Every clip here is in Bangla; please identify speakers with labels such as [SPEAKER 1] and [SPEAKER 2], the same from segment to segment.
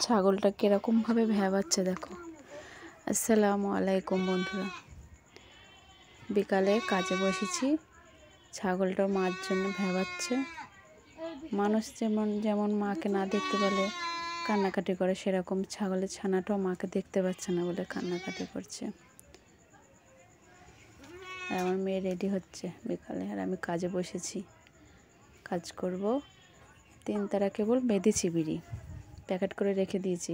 [SPEAKER 1] ছাগলটা কীরকমভাবে ভ্যাবাচ্ছে দেখো। আসসালামু আলাইকুম বন্ধুরা, বিকালে কাজে বসেছি। ছাগলটা মার জন্য ভ্যাবাচ্ছে। মানুষ যেমন মাকে না দেখতে পেলে কান্নাকাটি করে, সেরকম ছাগলের ছানাটাও মাকে দেখতে পাচ্ছে না বলে কান্নাকাটি করছে। আর আমার মেয়ে রেডি হচ্ছে বিকালে, আর আমি কাজে বসেছি, কাজ করব। 3 তারা কেবল বেঁধেছি, বিড়ি প্যাকেট করে রেখে দিয়েছি।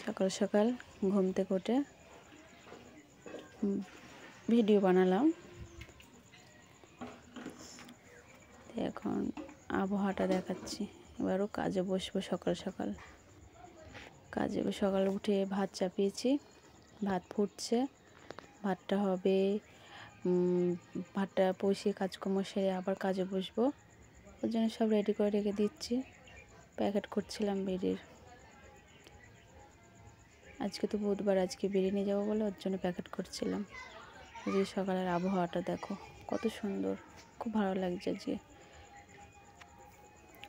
[SPEAKER 1] সকাল সকাল ঘুম থেকে উঠে ভিডিও বানালাম। এখন আবহাওয়াটা দেখাচ্ছি। এবারও কাজে বসবো সকাল সকাল। সকাল উঠে ভাত চাপিয়েছি, ভাত ফুটছে, ভাতটা হবে। ভাতটা বসিয়ে কাজকর্ম সেরে আবার কাজে বসবো, ওর জন্য সব রেডি করে রেখে দিচ্ছি। প্যাকেট করছিলাম বিড়ির। আজকে তো বুধবার, আজকে বিড়ি নিয়ে যাবো বলে ওর জন্য প্যাকেট করছিলাম। আজকে সকালের আবহাওয়াটা দেখো কত সুন্দর, খুব ভালো লাগছে আজকে,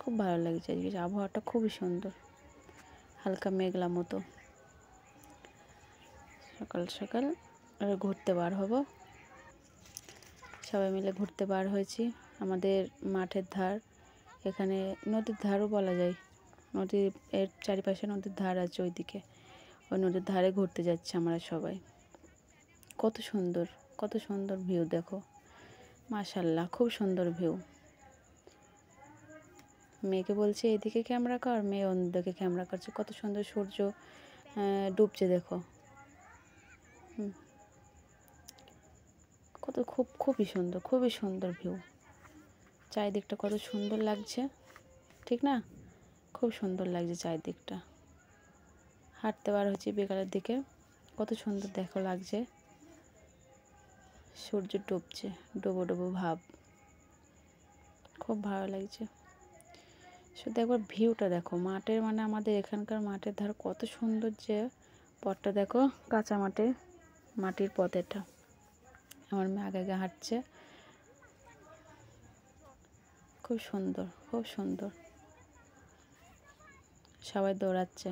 [SPEAKER 1] খুব ভালো লাগছে আজকে আবহাওয়াটা খুবই সুন্দর, হালকা মেঘলা মতো। সকাল সকাল আর ঘুরতে বার হব, সবাই মিলে ঘুরতে বার হয়েছি। আমাদের মাঠের ধার, এখানে নদীর ধারও বলা যায়, নদীর এর চারিপাশে নদীর ধার আছে। ওইদিকে ওই নদীর ধারে ঘুরতে যাচ্ছে আমরা সবাই। কত সুন্দর, কত সুন্দর ভিউ দেখো, মাশাআল্লাহ, খুব সুন্দর ভিউ। মেয়েকে বলছে এদিকে ক্যামেরা কর, মেয়ে অন্যদিকে ক্যামেরা করছে। কত সুন্দর সূর্য ডুবছে দেখো। খুবই সুন্দর, খুবই সুন্দর ভিউ। চারিদিকটা কত সুন্দর লাগছে, ঠিক না? খুব সুন্দর লাগছে চারিদিকটা। হাঁটতে বার হচ্ছে বিকালের দিকে, কত সুন্দর দেখো লাগছে। সূর্য ডুবছে, ডুবো ডুবো ভাব, খুব ভালো লাগছে। শুধু একবার ভিউটা দেখো মাঠের, মানে আমাদের এখানকার মাঠের ধার কত সুন্দর। যে পথটা দেখো, কাঁচা মাটির পথ এটা। আমার মেয়ে আগে আগে হাঁটছে, খুব সুন্দর, খুব সুন্দর। সবাই দৌড়াচ্ছে।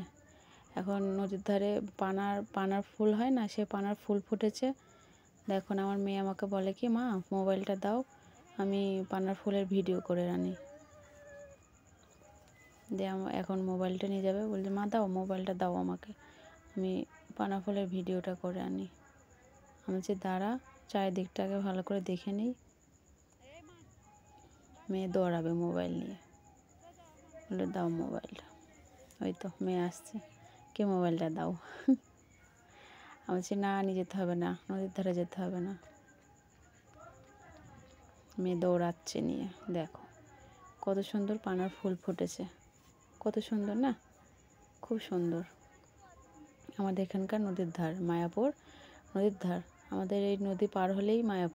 [SPEAKER 1] এখন নদীর ধারে পানার ফুল হয় না, সে পানার ফুল ফুটেছে। দেখো না, আমার মেয়ে আমাকে বলে কি, মা মোবাইলটা দাও, আমি পানার ফুলের ভিডিও করে আনি। দিয়ে এখন মোবাইলটা নিয়ে যাবে, বলছে মা দাও মোবাইলটা দাও আমাকে, আমি পানা ফুলের ভিডিওটা করে আনি। আমি যে দাঁড়া, চারিদিকটাকে ভালো করে দেখে নিই। মেয়ে দৌড়াবে মোবাইল নিয়ে, বলে দাও মোবাইলটা। ওই তো মেয়ে আসছে, কে মোবাইলটা দাও। আমি বলছি না, নিয়ে যেতে হবে না, নদীর ধারে যেতে হবে না। মেয়ে দৌড়াচ্ছে নিয়ে। দেখো কত সুন্দর পানার ফুল ফুটেছে, কত সুন্দর না, খুব সুন্দর। আমাদের এখানকার নদীর ধার, মায়াপুর নদীর ধার। আমাদের এই নদী পার হলেই মায়াপুর।